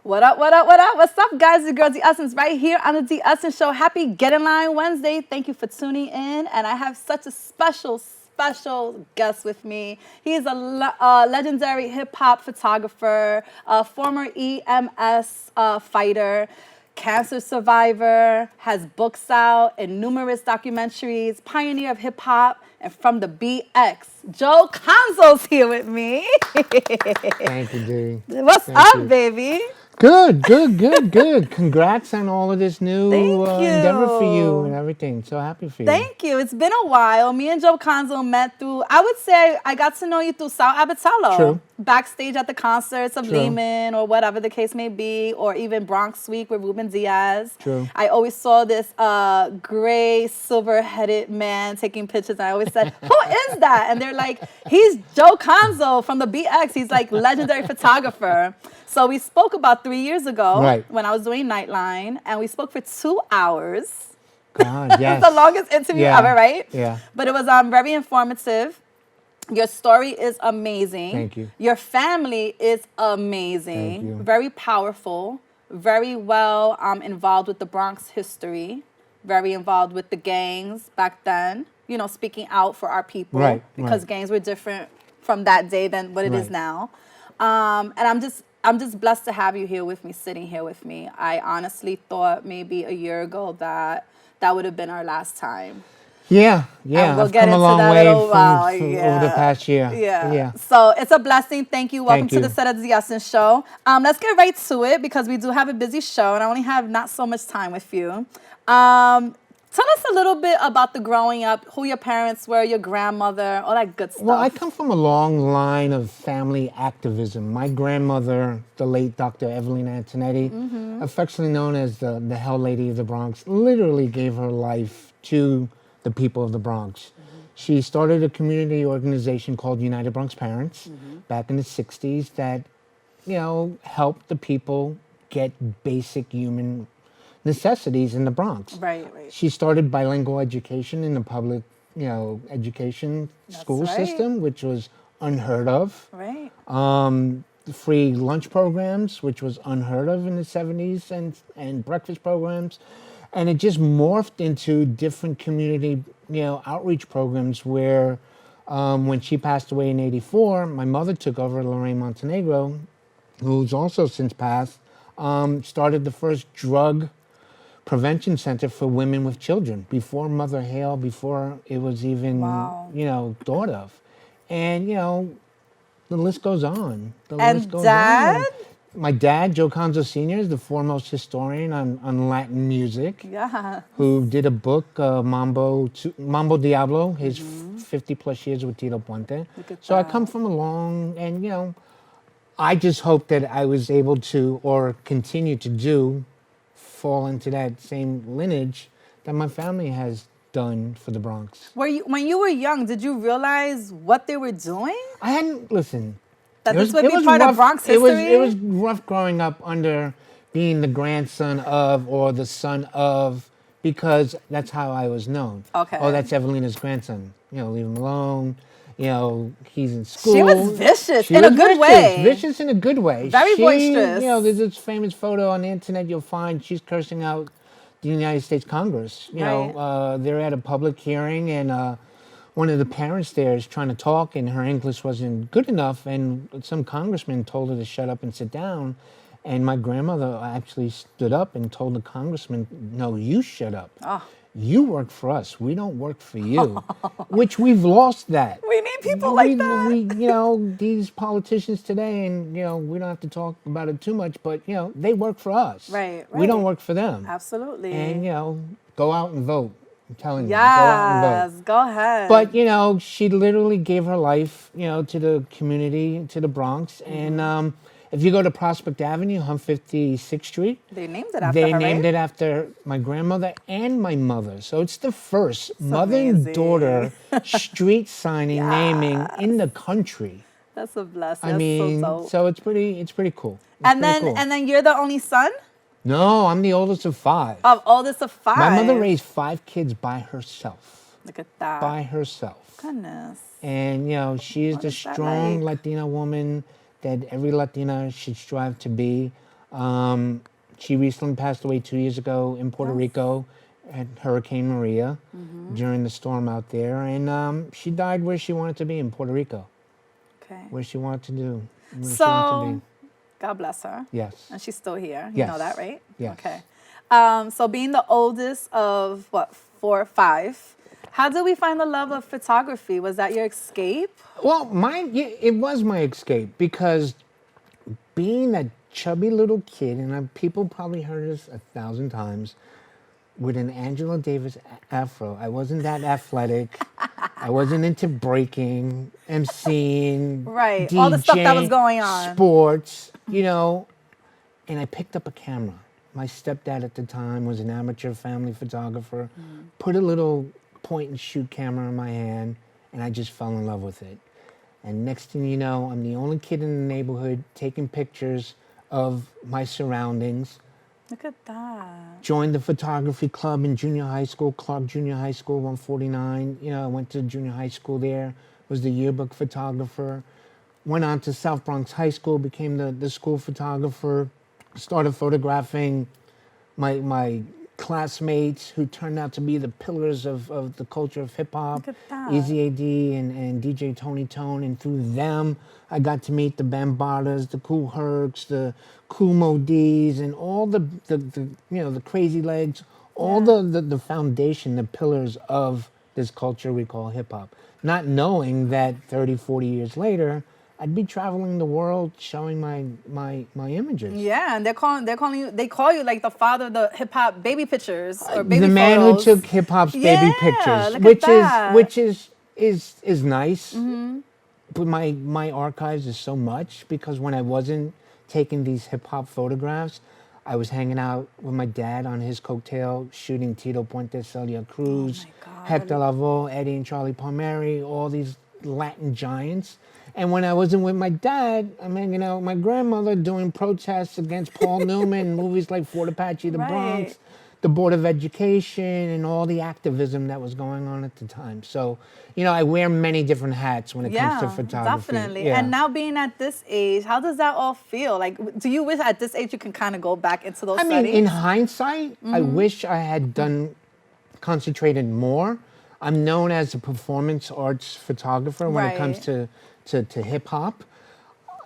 What up, what up, what up? What's up, guys? It's your girl, D Essence, right here on the D Essence Show. Happy Get In Line Wednesday. Thank you for tuning in. And I have such a special guest with me. He is a legendary hip-hop photographer, a former EMS fighter, cancer survivor, has books out and numerous documentaries, pioneer of hip-hop, and from the BX. Joe Conzo's here with me. Thank you, D. What's Thank up, you. baby? Good. Congrats on all of this new Thank you. endeavor for you and everything. So happy for you. Thank you. It's been a while. Me and Joe Conzo met through, I would say I got to know you through Sal Abatello. True. Backstage at the concerts of True. Lehman or whatever the case may be, or even Bronx Week with Ruben Diaz. True. I always saw this gray, silver-headed man taking pictures, and I always said, who is that? And they're like, he's Joe Conzo from the BX. He's like legendary photographer. So we spoke about 3 years ago when I was doing Nightline, and we spoke for 2 hours. God, yes. It's the longest interview ever, right? Yeah. But it was very informative. Your story is amazing. Thank you. Your family is amazing. Thank you. Very powerful. Very well involved with the Bronx history. Very involved with the gangs back then. You know, speaking out for our people. Because gangs were different from that day than what it is now. And I'm just blessed to have you here with me, sitting here with me. I honestly thought maybe a year ago that would have been our last time. Yeah. And we'll I've get come a into long that way in a while. from over the past year. Yeah. So it's a blessing. Thank you. Welcome to the Set of the Essence Show. Let's get right to it because we do have a busy show and I only have not so much time with you. Tell us a little bit about the growing up, who your parents were, your grandmother, all that good stuff. Well, I come from a long line of family activism. My grandmother, the late Dr. Evelyn Antonetti, affectionately known as the Hell Lady of the Bronx, literally gave her life to the people of the Bronx. She started a community organization called United Bronx Parents back in the 60s that, helped the people get basic human necessities in the Bronx. Right. She started bilingual education in the public, education school system, which was unheard of. Right. Free lunch programs, which was unheard of in the 70s, and breakfast programs. And it just morphed into different community, outreach programs where when she passed away in '84, my mother took over, Lorraine Montenegro, who's also since passed, started the first drug prevention center for women with children before Mother Hale, before it was even, thought of. And, the list goes on. Dad? My dad, Joe Conzo Sr., is the foremost historian on Latin music. Yeah. Who did a book, Mambo Diablo, his 50 plus years with Tito Puente. So I come from a long, and, I just hope that I was able to, or continue to fall into that same lineage that my family has done for the Bronx. When you were young, did you realize what they were doing? I hadn't, listen. That this would be part of Bronx history? It was rough growing up under being the grandson of or the son of, because that's how I was known. Okay. Oh, that's Evelina's grandson. Leave him alone. He's in school. She was vicious in a good way. Vicious in a good way. Very boisterous. There's this famous photo on the internet you'll find. She's cursing out the United States Congress. They're at a public hearing and one of the parents there is trying to talk and her English wasn't good enough and some congressman told her to shut up and sit down. And my grandmother actually stood up and told the congressman, no, you shut up. Oh. You work for us. We don't work for you. Which we've lost that. We need people like that. These politicians today, and, we don't have to talk about it too much, but, they work for us. Right. We don't work for them. Absolutely. And, go out and vote. I'm telling you, go out and vote. Go ahead. But, she literally gave her life, to the community, to the Bronx. And if you go to Prospect Avenue on 56th Street, they named it after her, right? They named it after my grandmother and my mother. So it's the first mother and daughter street signing naming in the country. That's a blessing. So it's pretty cool. And then you're the only son? No, I'm the oldest of 5. Oldest of 5. My mother raised 5 kids by herself. Look at that. By herself. Goodness. And she is the strong Latina woman that every Latina should strive to be. She recently passed away 2 years ago in Puerto Rico at Hurricane Maria during the storm out there. And she died where she wanted to be in Puerto Rico, Okay. where she wanted to do, where she wanted to So, be. God bless her. Yes. And she's still here. You know that, right? Yes. Okay. So being the oldest of, what, 4 or 5, how did we find the love of photography? Was that your escape? Well, it was my escape because being a chubby little kid, and people probably heard this 1,000 times, with an Angela Davis afro. I wasn't that athletic. I wasn't into breaking, emceeing, Right. DJing, All the stuff that was going on. sports, and I picked up a camera. My stepdad at the time was an amateur family photographer, put a little point and shoot camera in my hand, and I just fell in love with it. And next thing you know, I'm the only kid in the neighborhood taking pictures of my surroundings. Look at that. Joined the photography club in junior high school, Clark Junior High School, 149. I went to junior high school there, was the yearbook photographer. Went on to South Bronx High School, became the school photographer. Started photographing my classmates who turned out to be the pillars of the culture of hip hop. Look at that. Easy AD and DJ Tony Tone, and through them, I got to meet the Bambatas, the Cool Hercs, the Cool Modis, and all the Crazy Legs, all the foundation, the pillars of this culture we call hip hop. Not knowing that 30, 40 years later, I'd be traveling the world showing my images. Yeah, and they call you like the father of the hip hop baby pictures or baby the man photos. who took hip hop's baby pictures, Look at that. which is nice. But my archives is so much because when I wasn't taking these hip hop photographs, I was hanging out with my dad on his coattail, shooting Tito Puente, Celia Cruz, Hector Lavoe, Eddie and Charlie Palmieri, all these Latin giants. And when I wasn't with my dad, I'm hanging out with my grandmother doing protests against Paul Newman, movies like Fort Apache, The Bronx, the Board of Education, and all the activism that was going on at the time. So, I wear many different hats when it comes to photography. Definitely. Yeah. And now being at this age, how does that all feel? Like, do you wish at this age you can kind of go back into those settings? In hindsight, I wish I had concentrated more. I'm known as a performance arts photographer when it comes to hip hop.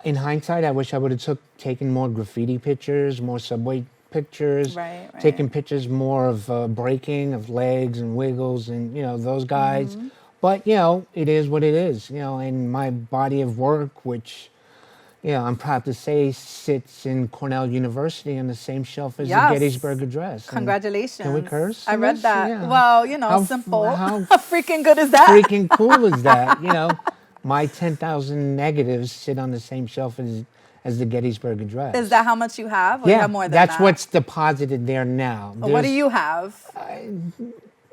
In hindsight, I wish I would have taken more graffiti pictures, more subway pictures, taking pictures more of breaking, of Legs and Wiggles and, those guys. But, it is what it is, and my body of work, which, I'm proud to say sits in Cornell University on the same shelf as the Gettysburg Address. Congratulations. Can we curse? I read that. Yeah. Well, simple. How freaking good is that? Freaking cool is that, My 10,000 negatives sit on the same shelf as the Gettysburg Address. Is that how much you have? Or you have more than that's that? what's deposited there now. What do you have?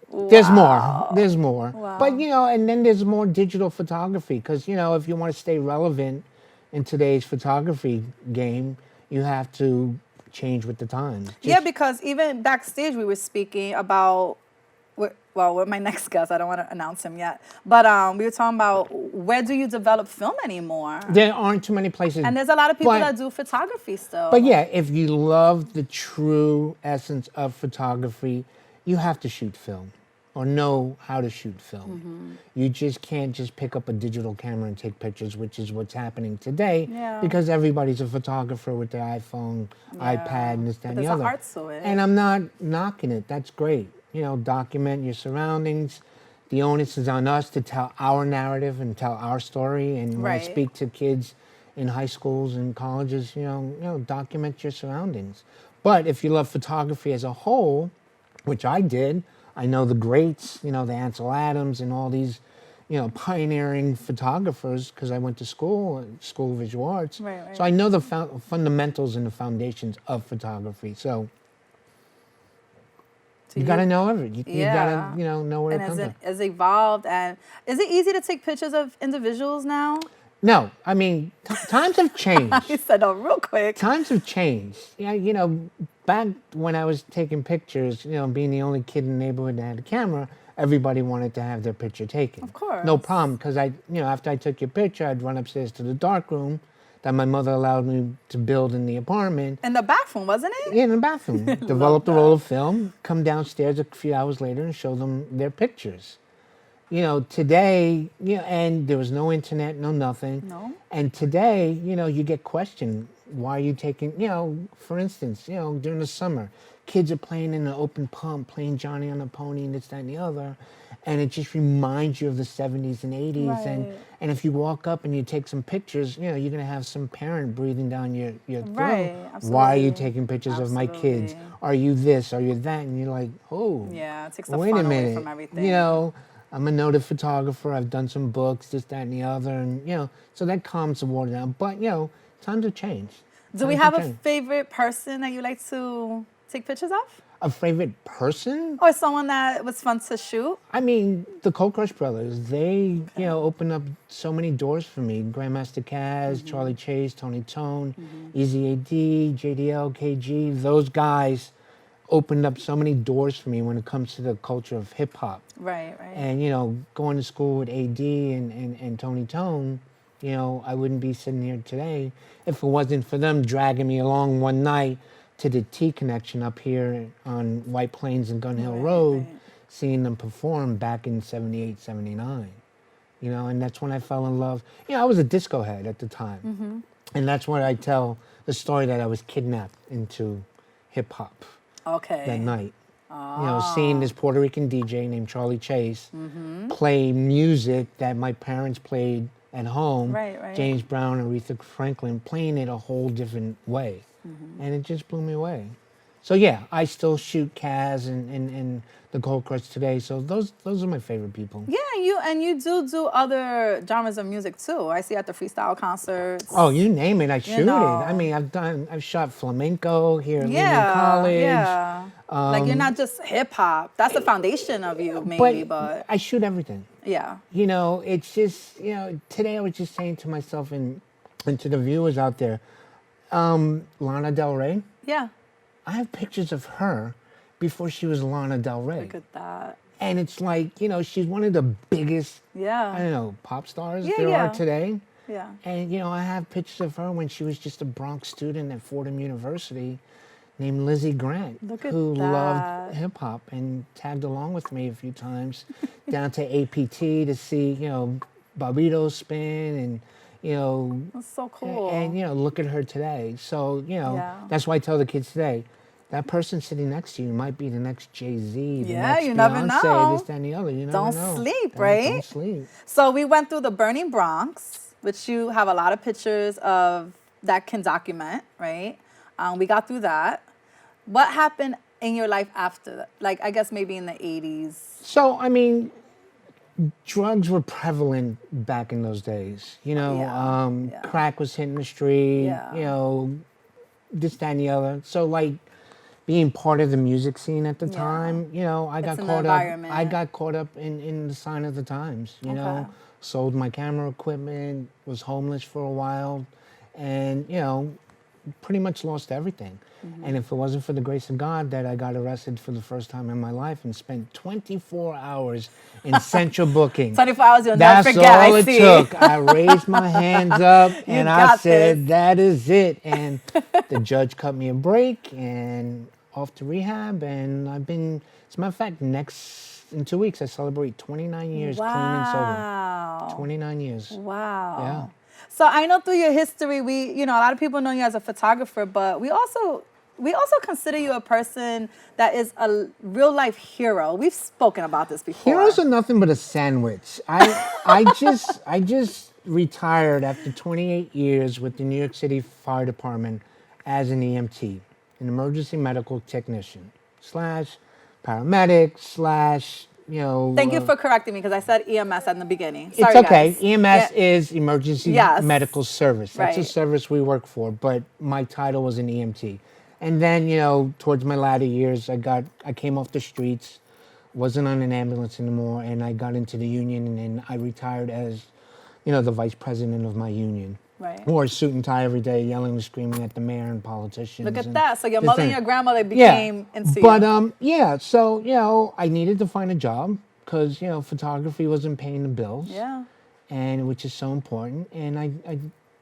There's more. There's more. Wow. But, and then there's more digital photography because, if you want to stay relevant in today's photography game, you have to change with the times. Because even backstage we were speaking about, with my next guest, I don't want to announce him yet, but we were talking about where do you develop film anymore? There aren't too many places. And there's a lot of people that do photography still. But if you love the true essence of photography, you have to shoot film or know how to shoot film. You just can't just pick up a digital camera and take pictures, which is what's happening today because everybody's a photographer with their iPhone, iPad, and this, that, and the other. There's a heart to it. And I'm not knocking it. That's great. Document your surroundings. The onus is on us to tell our narrative and tell our story. And when I speak to kids in high schools and colleges, document your surroundings. But if you love photography as a whole, which I did, I know the greats, the Ansel Adams and all these, pioneering photographers because I went to school of visual arts. So I know the fundamentals and the foundations of photography. So you got to know everything. You got to, know where it comes from. And as evolved, and is it easy to take pictures of individuals now? No, times have changed. You said no real quick. Times have changed. Yeah, back when I was taking pictures, being the only kid in the neighborhood that had a camera, everybody wanted to have their picture taken. Of course. No problem, because after I took your picture, I'd run upstairs to the dark room that my mother allowed me to build in the apartment. In the bathroom, wasn't it? Yeah, in the bathroom. Developed a roll of film, come downstairs a few hours later and show them their pictures. Today, and there was no internet, no nothing. No. And today, you get questioned. Why are you taking, for instance, during the summer, kids are playing in an open pump, playing Johnny on a Pony and this, that, and the other. And it just reminds you of the 70s and 80s. Right. And if you walk up and you take some pictures, you're going to have some parent breathing down your throat. Right, Why are you absolutely. taking pictures of my kids? Absolutely. Are you this? Are you that? And you're like, oh, Yeah, it takes the wait fun a minute. away from everything. I'm a noted photographer. I've done some books, this, that, and the other. And, so that calms the water down. But, times have changed. Do we Times have have a changed. favorite person that you like to take pictures of? A favorite person? Or someone that was fun to shoot? I mean, the Cold Crush Brothers, they, opened up so many doors for me. Grandmaster Caz, Charlie Chase, Tony Tone, Easy AD, JDL, KG, those guys opened up so many doors for me when it comes to the culture of hip hop. Right. And, going to school with AD and Tony Tone, I wouldn't be sitting here today if it wasn't for them dragging me along one night to the T Connection up here on White Plains and Gun Hill Road, seeing them perform back in 78, 79. And that's when I fell in love. I was a disco head at the time. And that's when I tell the story that I was kidnapped into hip hop Okay. that night. Seeing this Puerto Rican DJ named Charlie Chase play music that my parents played at home. Right. James Brown and Aretha Franklin playing it a whole different way. And it just blew me away. So yeah, I still shoot Kaz and the Cold Crush today. So those are my favorite people. Yeah, you do other genres of music too. I see at the freestyle concerts. Oh, you name it, I shoot know. it. I mean, I've shot flamenco here at Lehman Yeah, College. yeah. Like you're not just hip hop. That's the foundation of you, maybe. But I shoot everything. yeah, It's just, today I was just saying to myself and to the viewers out there, Lana Del Rey, yeah. I have pictures of her before she was Lana Del Rey. Look at that. And it's like, she's one of the biggest, Yeah. I don't know, pop stars Yeah, there yeah. are today. Yeah. And, I have pictures of her when she was just a Bronx student at Fordham University named Lizzie Grant, Look at who that. loved hip hop and tagged along with me a few times down to APT to see, Barbados spin and, That's so cool. and look at her today. So, Yeah. that's why I tell the kids today, that person sitting next to you might be the next Jay-Z, the Yeah, next you never Beyonce, know. this, that, and the other. You never Don't know. sleep, Don't- right? Don't sleep. So we went through the Burning Bronx, which you have a lot of pictures of that can document, right? We got through that. What happened in your life after that? Like, I guess maybe in the 80s. So, I mean, drugs were prevalent back in those days. Yeah. Crack was hitting the street, Yeah. this, that, and the other. So, like, being part of the music scene at the time, I got in the caught up. environment. I got caught up in the sign of the times. Okay. Sold my camera equipment, was homeless for a while, and pretty much lost everything. And if it wasn't for the grace of God that I got arrested for the first time in my life and spent 24 hours in central booking. 24 hours, you'll That's never forget. all I it see. took. I raised my hands up and I got said, this. that is it. And the judge cut me a break and off to rehab. And I've been, as a matter of fact, in 2 weeks, I celebrate 29 years clean and sober. Wow. 29 years. Wow. Yeah. So I know through your history, a lot of people know you as a photographer, but we also consider you a person that is a real life hero. We've spoken about this before. Heroes are nothing but a sandwich. I just retired after 28 years with the New York City Fire Department as an EMT, an emergency medical technician / paramedic / Thank you for correcting me because I said EMS in the beginning. It's Sorry, okay. guys. EMS Yeah. is emergency Yes. medical service. That's a Right. service we work for, but my title was an EMT. And then, towards my latter years, I came off the streets, wasn't on an ambulance anymore, and I got into the union, and then I retired as, the vice president of my union. Right. Wore a suit and tie every day, yelling and screaming at the mayor and politicians. Look at and that. So your this mother and thing. your grandmother became into But you. so I needed to find a job because photography wasn't paying the bills. Yeah. And which is so important. And I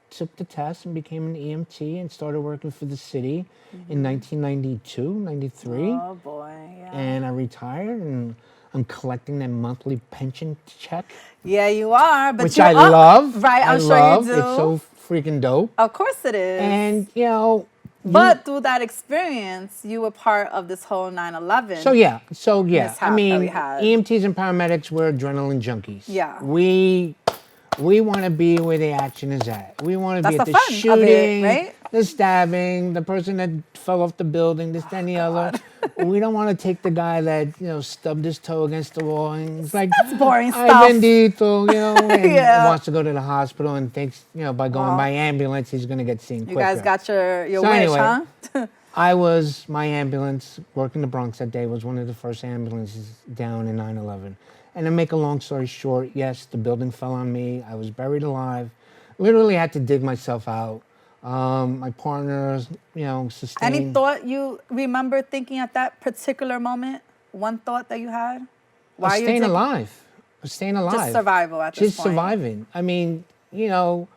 took the test and became an EMT and started working for the city in 1992, 93. Oh boy, yeah. And I retired, and I'm collecting that monthly pension check, Yeah, you are. But which you I are, love. Right, I'm sure love. you do. It's so freaking dope. Of course it is. And, you know, But through that experience, you were part of this whole 9/11. So yeah. I mishap that we mean, had. EMTs and paramedics were adrenaline junkies. Yeah. We want to be where the action is at. We want to be That's at the the fun of shooting, it, right? the stabbing, the person that fell off the building, this, that, and the other. We don't want to take the guy that, you know, stubbed his toe against the wall and it's like, That's boring "Ay, stuff." bendito," you know, and Yeah. wants to go to the hospital and thinks, you know, by going by ambulance, he's going to get seen You quicker. guys got your So wish, anyway, huh? my ambulance, working the Bronx that day, was one of the first ambulances down in 9/11. And to make a long story short, yes, the building fell on me. I was buried alive. Literally had to dig myself out. My partners, you know, sustained. Any thought you remember thinking at that particular moment? One thought that you had? I was are you staying dig- alive. I was staying alive. Just survival at this Just point. surviving. I mean, you know,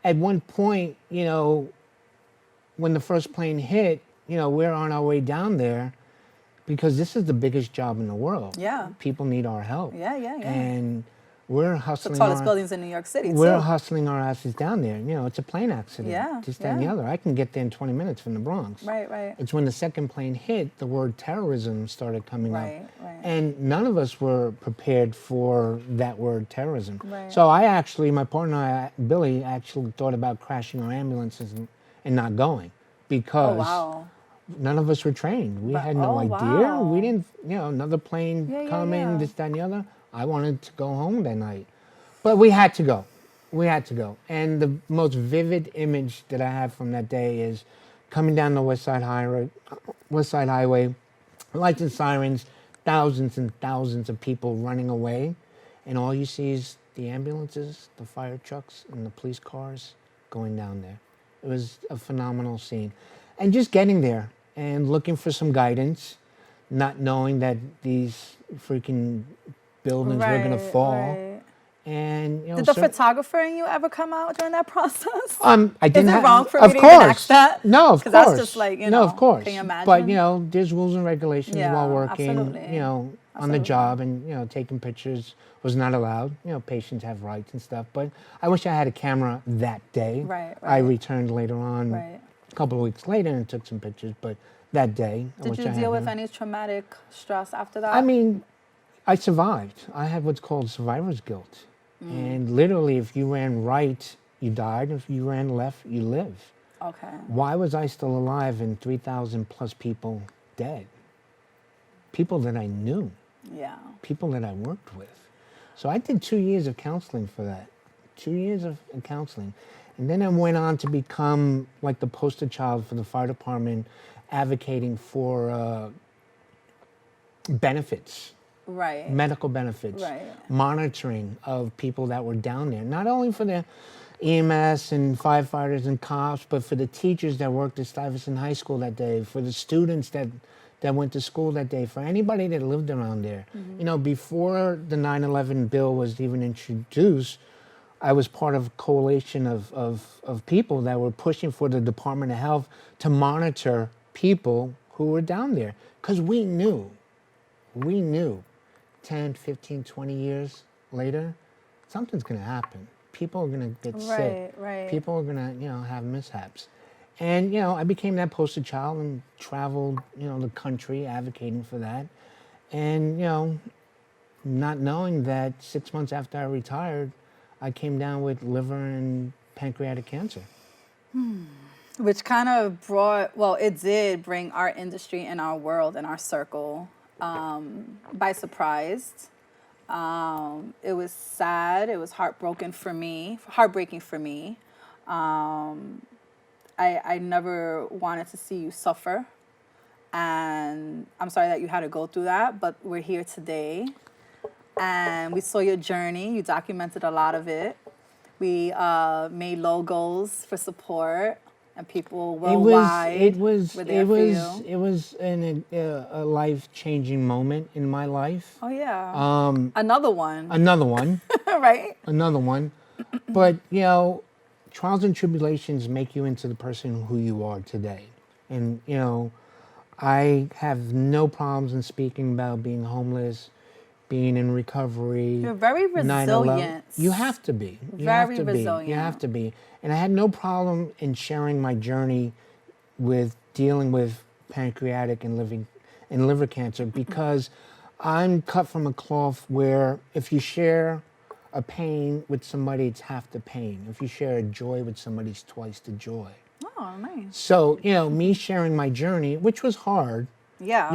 at one point, you know, when the first plane hit, you know, we're on our way down there because this is the biggest job in the world. Yeah. People need our help. Yeah. And we're The hustling. tallest buildings in New York City, We're too. hustling our asses down there. You know, it's a plane accident. Yeah, This, that, and the yeah. other. I can get there in 20 minutes from the Bronx. Right. It's when the second plane hit, the word terrorism started coming Right. up. And none of us were prepared for that word terrorism. Right. So my partner, Billy, actually thought about crashing our ambulances and not going because Oh, wow. none of us were trained. We had no oh, idea. wow. We didn't, you know, another plane Yeah, coming, this, that, and the other. I wanted to go home that night. But we had to go. And the most vivid image that I have from that day is coming down the West Side Highway, lights and sirens, thousands and thousands of people running away. And all you see is the ambulances, the fire trucks, and the police cars going down there. It was a phenomenal scene. And just getting there and looking for some guidance, not knowing that these freaking buildings were going to fall. Right. And you know, Did the photographer in you ever come out during that process? I didn't. Is it have, wrong for of me to course. even ask that? No, of course. Because that's just like, you know, no, of course. can you imagine? But you know, there's rules and regulations Yeah, while working. absolutely. You know, on the job, and you know, taking pictures was not allowed. You know, patients have rights and stuff. But I wish I had a camera that day. Right. I returned later on, Right. a couple of weeks later, and took some pictures. But that day, I Did wish you I had deal with them. any traumatic stress after that? I mean, I survived. I had what's called survivor's guilt. And literally, if you ran right, you died. If you ran left, you live. Okay. Why was I still alive and 3,000 plus people dead? People that I knew, Yeah. people that I worked with. So I did 2 years of counseling for that. 2 years of counseling. And then I went on to become like the poster child for the fire department, advocating for benefits. Right. Medical benefits, Right. monitoring of people that were down there, not only for the EMS and firefighters and cops, but for the teachers that worked at Stuyvesant High School that day, for the students that went to school that day, for anybody that lived around there. You know, before the 9/11 bill was even introduced, I was part of a coalition of people that were pushing for the Department of Health to monitor people who were down there. Because we knew 10, 15, 20 years later, something's going to happen. People are going to get sick. Right. People are going to, you know, have mishaps. And, you know, I became that poster child and traveled, you know, the country advocating for that. And, you know, not knowing that 6 months after I retired, I came down with liver and pancreatic cancer. Which kind of it did bring our industry and our world and our circle by surprise. It was sad. It was heartbreaking for me. I never wanted to see you suffer. And I'm sorry that you had to go through that, but we're here today. And we saw your journey. You documented a lot of it. We made logos for support, and people worldwide were there for you. It was a life-changing moment in my life. Oh, yeah. Another one. Another one. Right? Another one. But, you know, trials and tribulations make you into the person who you are today. And, I have no problems in speaking about being homeless, being in recovery. You're very 9/11. resilient. You have to be. You Very have to resilient. be. You have to be. And I had no problem in sharing my journey with dealing with pancreatic and liver cancer, because I'm cut from a cloth where if you share a pain with somebody, it's half the pain. If you share a joy with somebody, it's twice the joy. Oh, nice. So, me sharing my journey, which was hard, Yeah.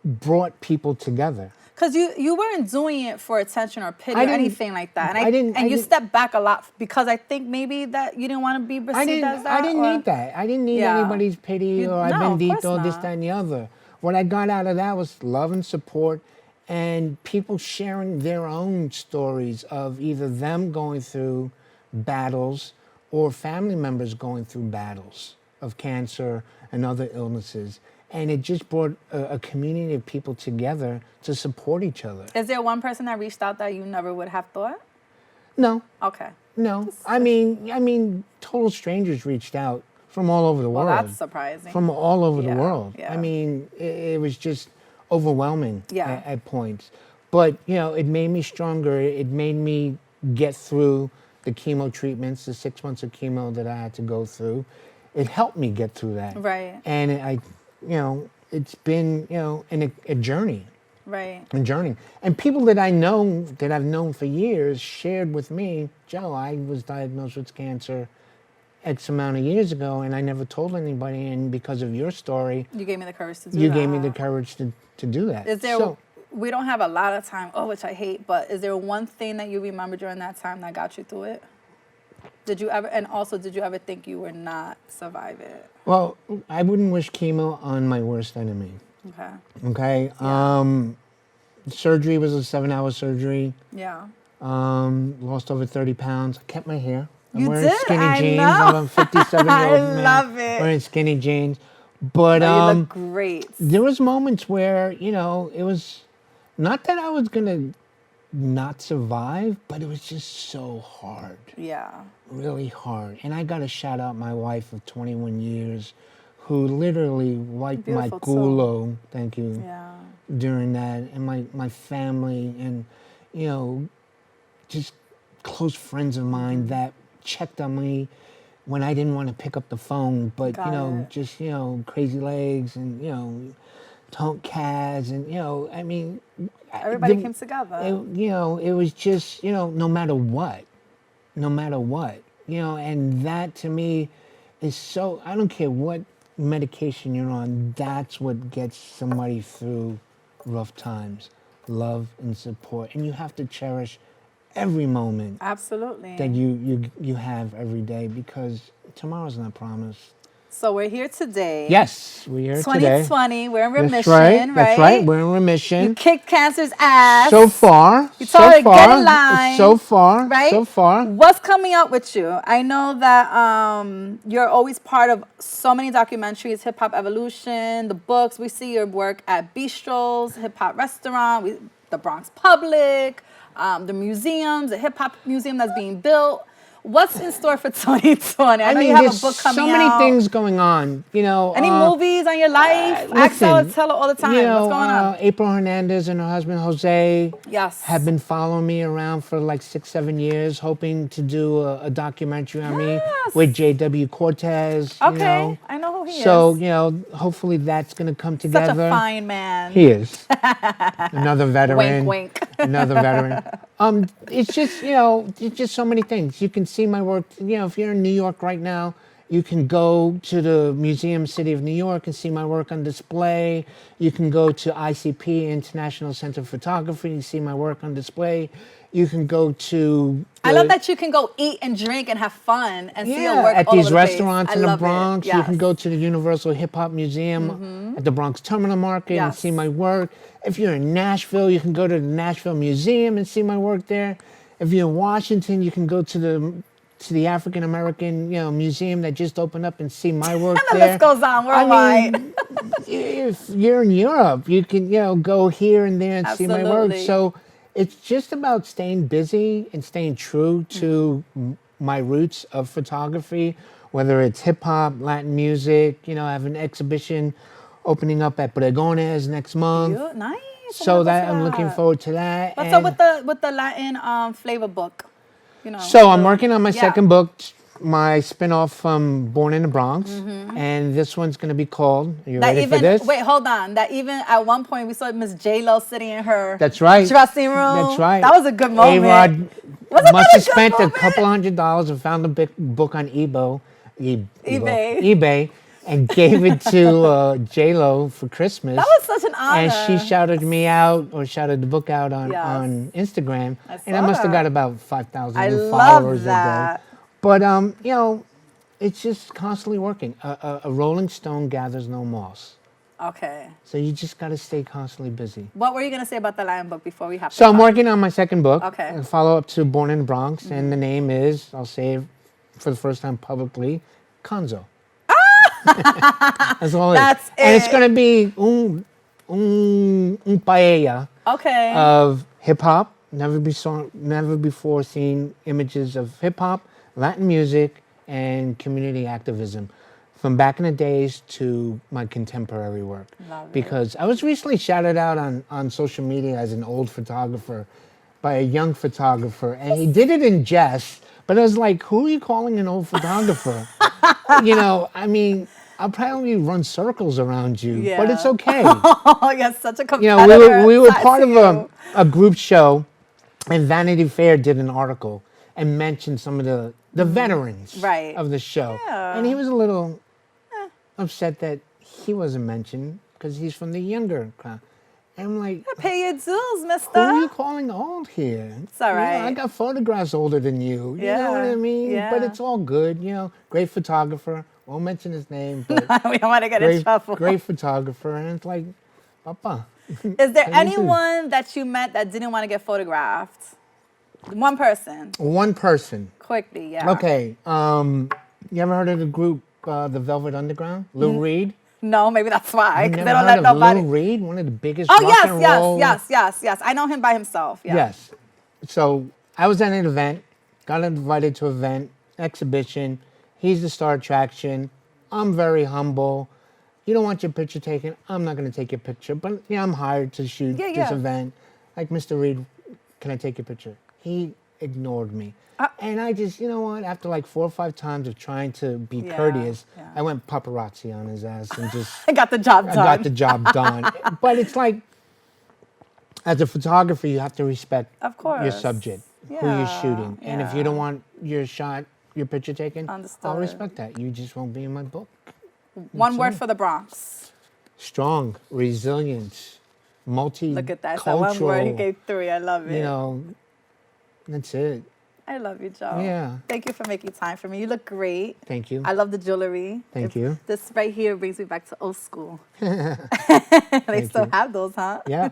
brought people together. Because you weren't doing it for attention or pity I or didn't- anything like that. And I didn't- And I you didn't- stepped back a lot because I think maybe that you didn't want to be perceived as that. I didn't or- need that. I didn't need Yeah. anybody's pity You- or I've no, been of course detailed, this, not. that, and the other. What I got out of that was love and support and people sharing their own stories of either them going through battles or family members going through battles of cancer and other illnesses. And it just brought a community of people together to support each other. Is there one person that reached out that you never would have thought? No, Okay. no. I mean, total strangers reached out from all over the Well, world. that's surprising. From all over Yeah, the world. yeah. I mean, it was just overwhelming Yeah. at points. But, it made me stronger. It made me get through the chemo treatments, the 6 months of chemo that I had to go through. It helped me get through that. Right. And it's been, a journey. Right. A journey. And people that I've known for years shared with me, Joe, I was diagnosed with cancer X amount of years ago and I never told anybody, and because of your story, You gave me the courage to do that. you gave me the courage to do that. Is there, So, we don't have a lot of time, which I hate, but is there one thing that you remember during that time that got you through it? Did you ever think you would not survive it? well, I wouldn't wish chemo on my worst enemy. Okay. Okay. Surgery was a 7-hour surgery. Yeah. Lost over 30 pounds. I kept my hair. I'm You wearing did? skinny I jeans. know. I'm a 57-year-old I man love it. wearing skinny jeans. But You look great. there was moments where, it was not that I was going to not survive, but it was just so hard. Yeah. Really hard. And I got to shout out my wife of 21 years who literally wiped my Beautiful gulo, thank you, Yeah. during that. And my family and, just close friends of mine that checked on me when I didn't want to pick up the phone. But, Got it. just, Crazy Legs and, Tonk Kaz and, I mean. Everybody came together. It was just, no matter what, and that to me is so, I don't care what medication you're on, that's what gets somebody through rough times, love and support. And you have to cherish every moment Absolutely. that you have every day, because tomorrow's not promised. So we're here today. Yes, we're here today. 2020. We're in remission, That's right. right? That's right. We're in remission. You kicked cancer's ass. So far, You told her, "Get in line." so far, Right? so far. What's coming up with you? I know that you're always part of so many documentaries, Hip Hop Evolution, the books. We see your work at Bistros, Hip Hop Restaurant, the Bronx Public, the museums, the Hip Hop Museum that's being built. What's in store for 2020? I know you have a there's book coming so many out. things going on. Any movies on your life? Listen, Tell her all the time. What's going on? April Hernandez and her husband Jose Yes. have been following me around for like 6-7 years, hoping to do a documentary on me Yes. with J.W. Cortez. Okay, I know who he So, is. hopefully that's going to come Such together. a fine man. He is. Another veteran. Wink, wink. Another veteran. It's just, it's just so many things. You can see my work. If you're in New York right now, you can go to the Museum City of New York and see my work on display. You can go to ICP, International Center for Photography, and see my work on display. You can go to... I love that you can go eat and drink and have fun and see your work at all these over the place. restaurants I in the love it. Bronx. You can Yes. go to the Universal Hip Hop Museum at the Bronx Terminal Market and Yes. see my work. If you're in Nashville, you can go to the Nashville Museum and see my work there. If you're in Washington, you can go to the African American museum that just opened up and see my work The there. list goes on worldwide. If you're in Europe, you can go here and there and see my work. Absolutely. So it's just about staying busy and staying true to my roots of photography, whether it's hip hop, Latin music. I have an exhibition opening up at Bregones next month. Nice. So that I'm looking forward to that. What's up with the Latin flavor book? So I'm working on my second book, my spinoff from Burning Bronx, and this one's going to be called. Are you ready for this? Wait, hold on. That even at one point we saw Miss J-Lo sitting in her That's right. dressing room. That's right. That was a good moment. A-Rod must have spent a couple $100 and found a big book on eBay, and gave it to J-Lo for Christmas. That was such an honor. And she shouted me out, or shouted the book out on Instagram. And I must have got about 5,000 new followers a day. But, it's just constantly working. A rolling stone gathers no moss. Okay. So you just got to stay constantly busy. What were you going to say about the Lion book before we have to So I'm working on my second book. Okay. A follow-up to Born in the Bronx. And the name is, I'll say it for the first time publicly, Conzo. That's all it is. That's it. And it's going to be un paella of hip-hop. Never before seen images of hip-hop, Latin music, and community activism. From back in the days to my contemporary work. Love it. Because I was recently shouted out on social media as an old photographer by a young photographer. And he did it in jest. But I was like, who are you calling an old photographer? I mean, I'll probably run circles around you, but it's okay. Oh, you're such a competitor. We were part of a group show, and Vanity Fair did an article and mentioned some of the veterans of the show. Yeah. And he was a little upset that he wasn't mentioned because he's from the younger crowd. And I'm like, pay your dues, mister. Who are you calling old here? It's all right. I got photographs older than you. You know what I mean? Yeah. But it's all good. Great photographer. Won't mention his name, but we don't want to get in trouble. Great photographer. And it's like, Papa. Is there anyone that you met that didn't want to get photographed? One person. One person. Quickly, yeah. Okay. You ever heard of the group, the Velvet Underground? Lou Reed? No, maybe that's why. Because they don't let nobody. Lou Reed, one of the biggest rock and roll. Yes. I know him by himself. Yeah. Yes. So I was at an event, got invited to an event, exhibition. He's the star attraction. I'm very humble. You don't want your picture taken. I'm not going to take your picture. But I'm hired to shoot this event. Like, Mr. Reed, can I take your picture? He ignored me. And I just, after like 4 or 5 times of trying to be courteous, I went paparazzi on his ass and just... I got the job done. I got the job done. But it's like, as a photographer, you have to respect your subject, who you're shooting. And if you don't want your picture taken, I'll respect that. You just won't be in my book. One word for the Bronx. Strong, resilient, multicultural. Look at that. So one word, he gave 3. I love it. That's it. I love you, Joe. Yeah. Thank you for making time for me. You look great. Thank you. I love the jewelry. Thank you. This right here brings me back to old school. They still have those, huh? Yeah.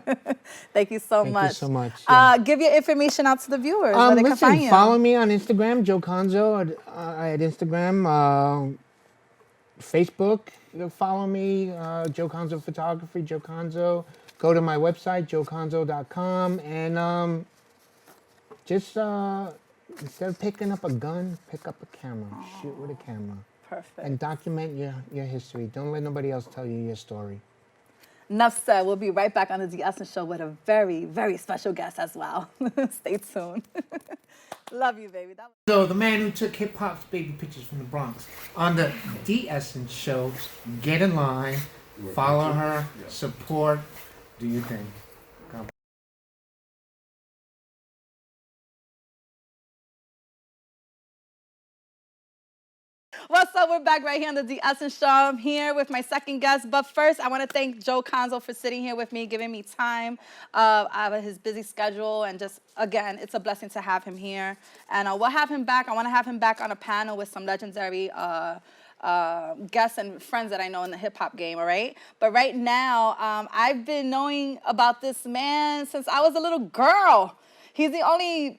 Thank you so much. Thank you so much. Yeah. Give your information out to the viewers. Where they can find you. Follow me on Instagram, Joe Conzo at Instagram. Facebook, follow me, Joe Conzo Photography, Joe Conzo. Go to my website, joeconzo.com, and just instead of picking up a gun, pick up a camera. Shoot with a camera. Perfect. And document your history. Don't let nobody else tell you your story. Enough said. We'll be right back on the D. Essence Show with a very, very special guest as well. Stay tuned. Love you, baby. So the man who took hip-hop's baby pictures from the Bronx on the D. Essence Show. Get in line. Follow her. Support. Do your thing. What's up? We're back right here on the D. Essence Show. I'm here with my second guest. But first, I want to thank Joe Conzo for sitting here with me, giving me time out of his busy schedule. And just, again, it's a blessing to have him here. And we'll have him back. I want to have him back on a panel with some legendary guests and friends that I know in the hip-hop game, all right? But right now, I've been knowing about this man since I was a little girl. He's the only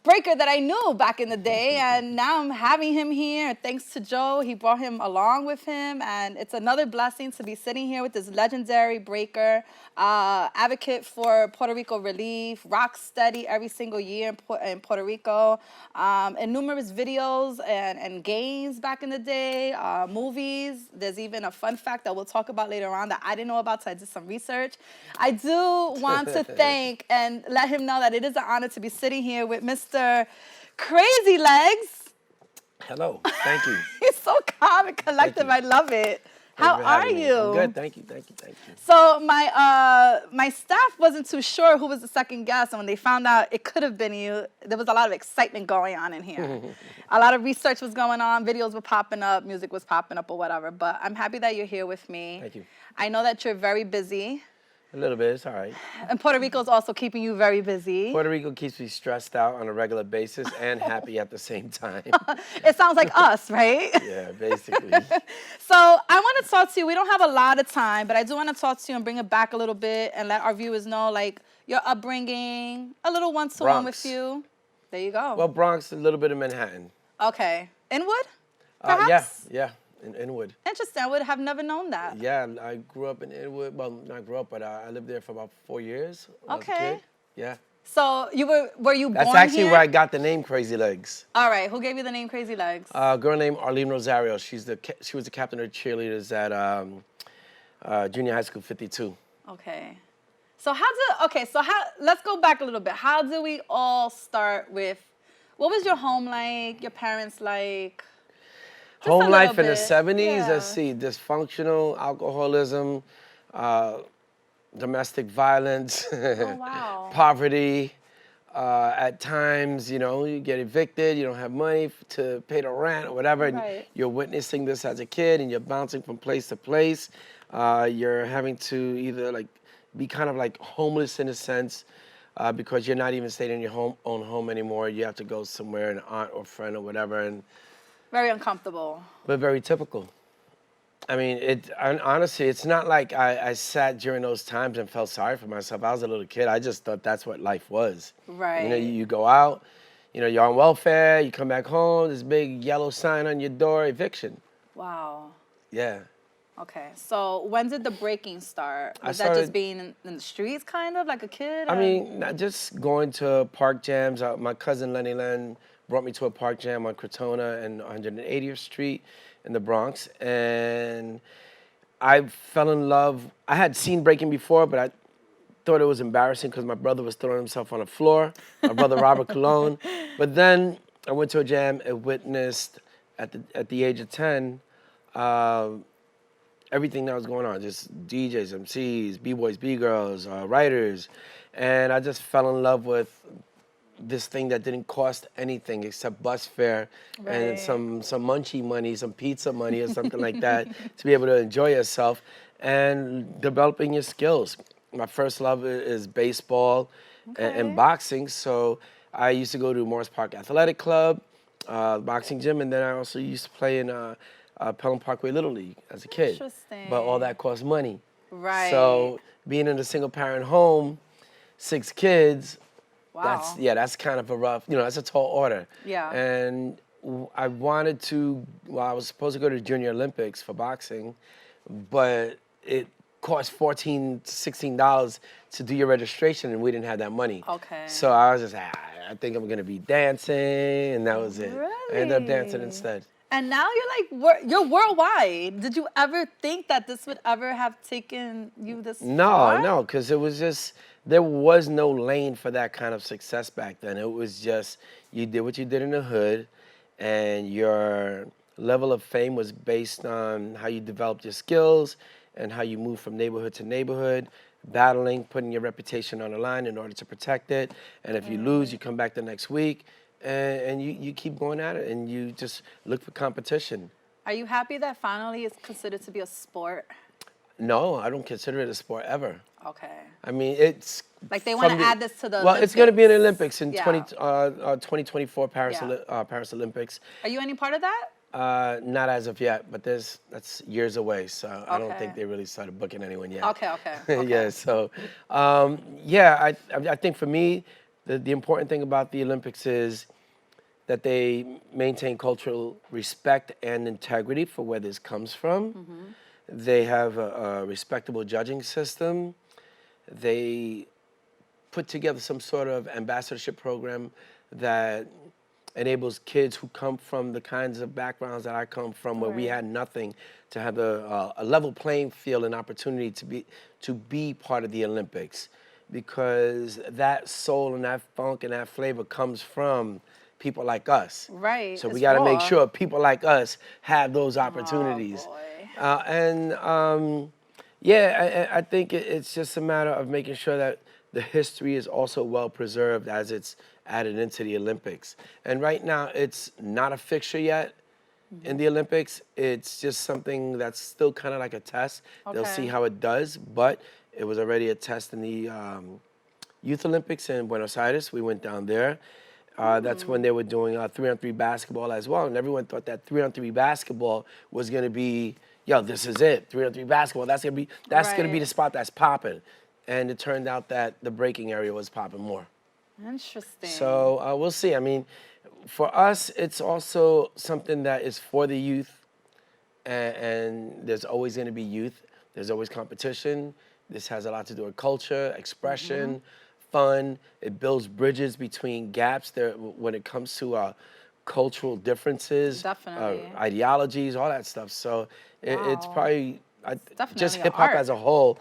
breaker that I knew back in the day, and now I'm having him here. Thanks to Joe, he brought him along with him, and it's another blessing to be sitting here with this legendary breaker, advocate for Puerto Rico relief, rock steady every single year in Puerto Rico, and numerous videos and games back in the day, movies. There's even a fun fact that we'll talk about later on that I didn't know about, so I did some research. I do want to thank and let him know that it is an honor to be sitting here with Mr. Crazy Legs. Hello, thank you. He's so calm and collective. I love it. How are you? I'm good, thank you. So my staff wasn't too sure who was the second guest, and when they found out it could have been you, there was a lot of excitement going on in here. A lot of research was going on, videos were popping up, music was popping up or whatever, but I'm happy that you're here with me. Thank you. I know that you're very busy. A little bit, it's all right. And Puerto Rico is also keeping you very busy. Puerto Rico keeps me stressed out on a regular basis and happy at the same time. It sounds like us, right? Yeah, basically. So I want to talk to you. We don't have a lot of time, but I do want to talk to you and bring it back a little bit and let our viewers know, like, your upbringing, a little one-to-one with you. There you go. Well, Bronx, a little bit of Manhattan. Okay. Inwood, perhaps? Yeah, in Inwood. Interesting. I would have never known that. Yeah, I grew up in Inwood. Well, not grew up, but I lived there for about 4 years when I was a kid. Yeah. So were you born here? That's actually where I got the name Crazy Legs. All right. Who gave you the name Crazy Legs? A girl named Arlene Rosario. She was the captain of cheerleaders at Junior High School 52. Okay. So let's go back a little bit. How do we all start with, what was your home like, your parents like? Home life in the 70s, let's see, dysfunctional, alcoholism, domestic violence, poverty. At times, you get evicted, you don't have money to pay the rent or whatever, and you're witnessing this as a kid and you're bouncing from place to place. You're having to either be kind of like homeless in a sense, because you're not even staying in your own home anymore. You have to go somewhere, an aunt or friend or whatever. And very uncomfortable. But very typical. I mean, honestly, it's not like I sat during those times and felt sorry for myself. I was a little kid. I just thought that's what life was. Right. You go out, you're on welfare, you come back home, this big yellow sign on your door, eviction. Wow. Yeah. Okay, so when did the breaking start? Was that just being in the streets, kind of, like a kid? I mean, not just going to park jams. My cousin Lenny Len brought me to a park jam on Crotona and 180th Street in the Bronx, and I fell in love. I had seen breaking before, but I thought it was embarrassing because my brother was throwing himself on the floor, my brother Robert Cologne. But then I went to a jam and witnessed, at the age of 10, everything that was going on, just DJs, MCs, B-boys, B-girls, writers. And I just fell in love with this thing that didn't cost anything except bus fare and some munchie money, some pizza money or something like that to be able to enjoy yourself and developing your skills. My first love is baseball and boxing. So I used to go to Morris Park Athletic Club, boxing gym, and then I also used to play in Pelham Parkway Little League as a kid. Interesting. But all that cost money. Right. So being in a single parent home, 6 kids, wow. That's kind of a rough, that's a tall order. Yeah. And I wanted to, I was supposed to go to Junior Olympics for boxing, but it cost $14 to $16 to do your registration, and we didn't have that money. Okay. So I was just, I think I'm gonna be dancing, and that was it. Really? I ended up dancing instead. And now you're worldwide. Did you ever think that this would ever have taken you this far? No, because it was just, there was no lane for that kind of success back then. It was just, you did what you did in the hood, and your level of fame was based on how you developed your skills and how you moved from neighborhood to neighborhood, battling, putting your reputation on the line in order to protect it. And if you lose, you come back the next week, and you keep going at it, and you just look for competition. Are you happy that finally it's considered to be a sport? No, I don't consider it a sport ever. Okay. I mean, it's... Like they want to add this to the Well, Olympics. it's going to be in the Olympics in 2024 Paris Olympics. Are you any part of that? Not as of yet, but that's years away, so I don't think they really started booking anyone yet. Okay. Yeah, so, I think for me, the important thing about the Olympics is that they maintain cultural respect and integrity for where this comes from. They have a respectable judging system. They put together some sort of ambassadorship program that enables kids who come from the kinds of backgrounds that I come from, where we had nothing, to have a level playing field and opportunity to be part of the Olympics, because that soul and that funk and that flavor comes from people like us. Right. So we it's got to make raw. sure people like us have those opportunities. Boy. Yeah, I think it's just a matter of making sure that the history is also well preserved as it's added into the Olympics. And right now, it's not a fixture yet in the Olympics. It's just something that's still kind of like a test. They'll see Okay. how it does, but it was already a test in the Youth Olympics in Buenos Aires. We went down there. That's when they were doing 3-on-3 basketball as well, and everyone thought that 3-on-3 basketball was going to be, yo, this is it, 3-on-3 basketball. That's gonna be Right. the spot that's popping, and it turned out that the breaking area was popping more. Interesting. So we'll see. I mean, for us, it's also something that is for the youth, and there's always going to be youth. There's always competition. This has a lot to do with culture, expression, fun. It builds bridges between gaps there when it comes to cultural differences, Definitely. ideologies, all that stuff. So it's Wow. probably definitely just an hip hop art. as a whole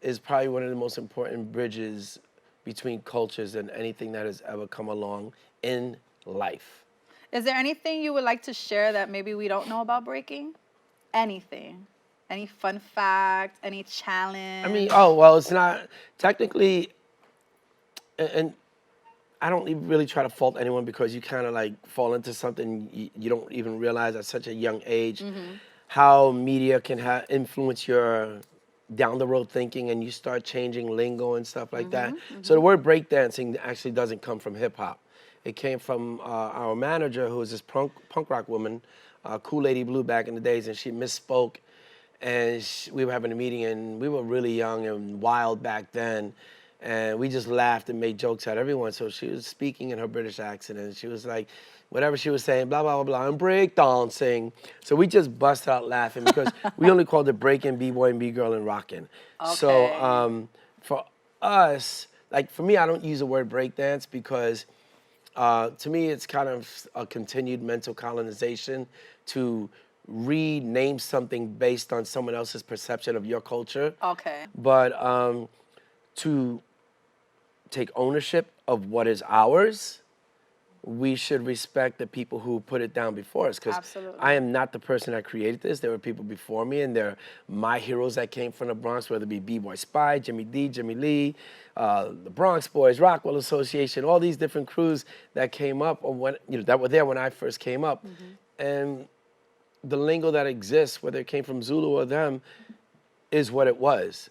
is probably one of the most important bridges between cultures than anything that has ever come along in life. Is there anything you would like to share that maybe we don't know about breaking? Anything? Any fun fact? Any challenge? I mean, oh, well, it's not technically, and I don't even really try to fault anyone, because you kind of like fall into something you don't even realize at such a young age how media can influence your down the road thinking, and you start changing lingo and stuff like that. So the word breakdancing actually doesn't come from hip hop. It came from our manager, who was this punk rock woman, Cool Lady Blue back in the days, and she misspoke. And we were having a meeting, and we were really young and wild back then. And we just laughed and made jokes at everyone. So she was speaking in her British accent, and she was like, whatever she was saying, blah, blah, blah, blah, and breakdancing. So we just busted out laughing, because we only called it breaking, B-boy, and B-girl, and rocking. Okay. So for us, like for me, I don't use the word breakdance, because to me, it's kind of a continued mental colonization to rename something based on someone else's perception of your culture. Okay. But to take ownership of what is ours, we should respect the people who put it down before us, because Absolutely. I am not the person that created this. There were people before me, and they're my heroes that came from the Bronx, whether it be Bboy Spy, Jimmy D, Jimmy Lee, the Bronx Boys, Rockwell Association, all these different crews that came up, or when, that were there when I first came up. And the lingo that exists, whether it came from Zulu or them, is what it was.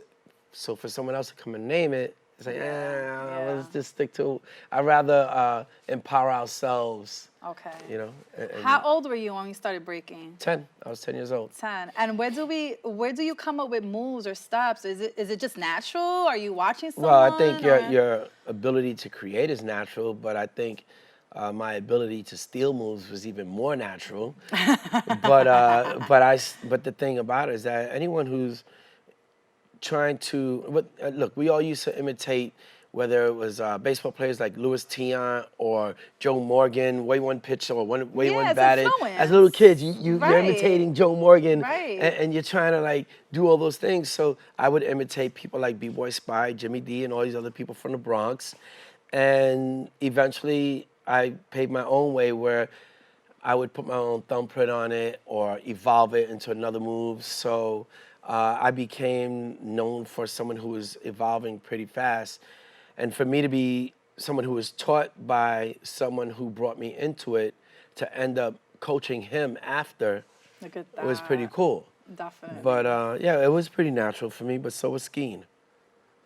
So for someone else to come and name it, it's like, let's just stick to, I'd rather empower ourselves, Okay. and How old were you when you started breaking? 10, I was 10 years old. 10. And where do you come up with moves or steps? Is it just natural? Are you watching someone? Well, I think or- your ability to create is natural, but I think my ability to steal moves was even more natural. but the thing about it is that anyone who's trying to, look, we all used to imitate, whether it was baseball players like Louis Tiant or Joe Morgan, way one pitch or way one it's batted. influence. As little kids, you're Right. imitating Joe Morgan, Right. and you're trying to like do all those things. So I would imitate people like Bboy Spy, Jimmy D, and all these other people from the Bronx. And eventually I paved my own way, where I would put my own thumbprint on it or evolve it into another move. So I became known for someone who was evolving pretty fast. And for me to be someone who was taught by someone who brought me into it, to end up coaching him after, Look at it was that. pretty cool. Definitely. But yeah, it was pretty natural for me, but so was skiing.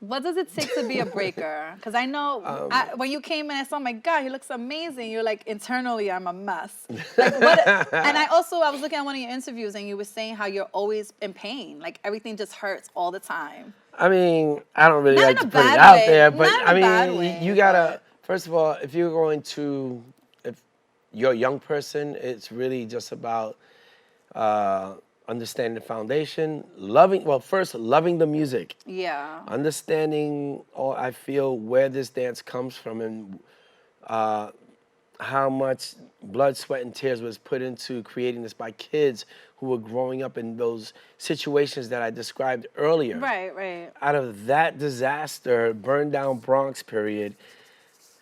What does it take to be a breaker? Because I know when you came in, I saw, oh my God, he looks amazing. You're like, internally, I'm a mess. Like, and I was looking at one of your interviews, and you were saying how you're always in pain. Like, everything just hurts all the time. I mean, I don't really Not like in to a put it bad out way. there, but Not in I a bad mean, way, you gotta, First of all, if you're a young person, it's really just about understanding the foundation, first loving the music, Yeah. understanding, or I feel where this dance comes from, and how much blood, sweat, and tears was put into creating this by kids who were growing up in those situations that I described earlier. Right, right. Out of that disaster, burned down Bronx period,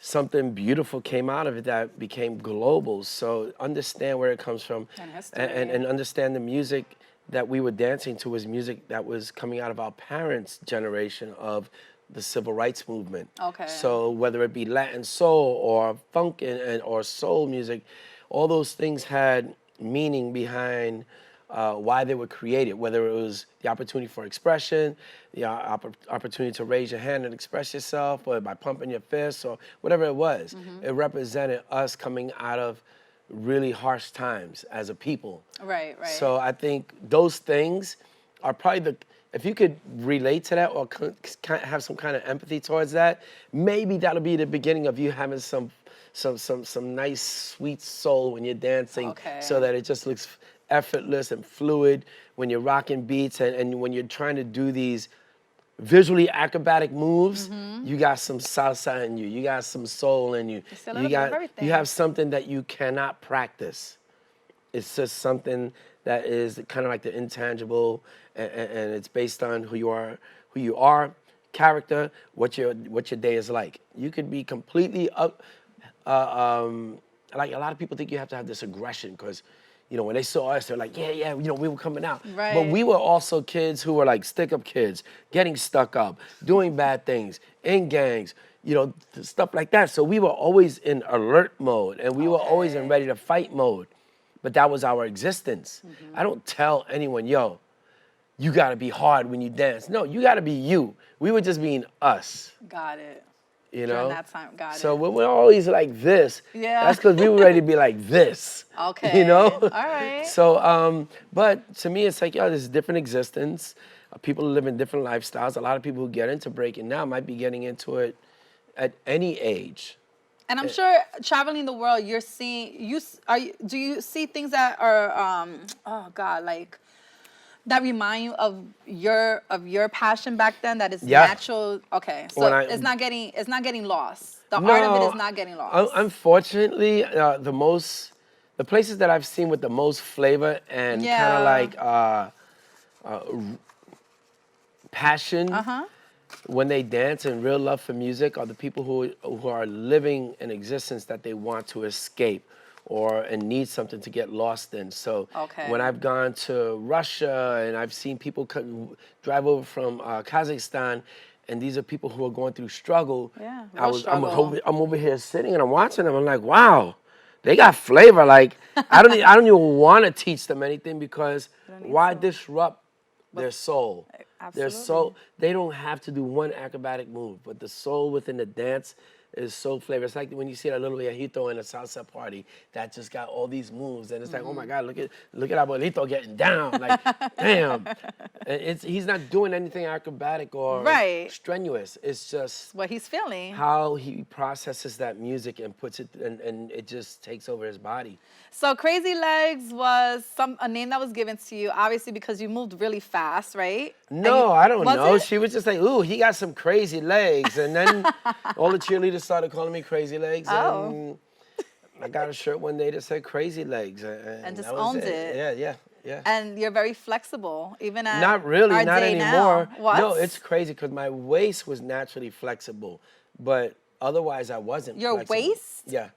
something beautiful came out of it that became global. So understand where it comes from, And history. and understand the music that we were dancing to was music that was coming out of our parents' generation of the civil rights movement. Okay. So whether it be Latin soul or funk or soul music, all those things had meaning behind why they were created, whether it was the opportunity for expression, the opportunity to raise your hand and express yourself, or by pumping your fists, or whatever it was. It represented us coming out of really harsh times as a people. Right, right. So I think those things are probably if you could relate to that or have some kind of empathy towards that, maybe that'll be the beginning of you having some nice sweet soul when you're dancing, Okay. so that it just looks effortless and fluid when you're rocking beats, and when you're trying to do these visually acrobatic moves, you got some salsa in you, you got some soul in you. It's a little bit of everything. You have something that you cannot practice. It's just something that is kind of like the intangible, and it's based on who you are, character, what your day is like. You could be completely up. Like a lot of people think you have to have this aggression because, when they saw us, they're like, yeah, we were coming out. Right. But we were also kids who were like stick-up kids, getting stuck up, doing bad things, in gangs, stuff like that. So we were always in alert mode, and we were always in ready to fight mode. But that was our existence. I don't tell anyone, yo, you gotta be hard when you dance. No, you gotta be you. We were just being us. Got it. During that time, got so it. when we're always like this, Yeah. that's because we were ready to be like this. Okay. All right. So, but to me, it's like, this is different existence. People live in different lifestyles. A lot of people who get into breaking now might be getting into it at any age. And I'm sure traveling the world, you're seeing, do you see things that are, like, that remind you of your passion back then? That is natural. Okay, so it's not getting lost. The art of it is not getting lost. Unfortunately, the places that I've seen with the most flavor and kind of like passion when they dance and real love for music are the people who are living an existence that they want to escape and need something to get lost in. So when I've gone to Russia and I've seen people drive over from Kazakhstan, and these are people who are going through struggle. Yeah, I'm over here sitting and I'm watching them. I'm like, wow, they got flavor. Like I don't even want to teach them anything because why disrupt their soul? Absolutely. Their soul. They don't have to do one acrobatic move, but the soul within the dance is so flavor. It's like when you see that little viejito in a salsa party that just got all these moves, and it's like, oh my God, look at abuelito getting down. Like, damn. And he's not doing anything acrobatic or strenuous. It's just what he's feeling. How he processes that music and puts it, and it just takes over his body. So Crazy Legs was a name that was given to you, obviously because you moved really fast, right? No, I don't know. She was just like, ooh, he got some crazy legs. And then all the cheerleaders started calling me Crazy Legs. Oh. And I got a shirt one day that said Crazy Legs. And just owned it. Yeah. And you're very flexible, even at Not really, our not day anymore. Now. What? No, it's crazy because my waist was naturally flexible. But otherwise, I wasn't flexible. Your waist? Yeah.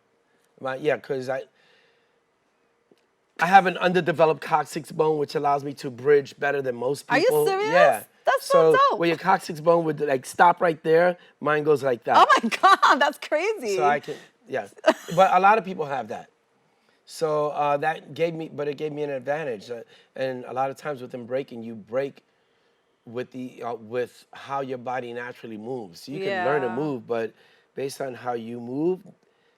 Because I have an underdeveloped coccyx bone, which allows me to bridge better than most people. Are you serious? Yeah. That's so dope. Where your coccyx bone would like stop right there, mine goes like that. Oh my God, that's crazy. So I can, but a lot of people have that. So it gave me an advantage. And a lot of times within breaking, you break with how your body naturally moves. So you can learn to move, but based on how you move,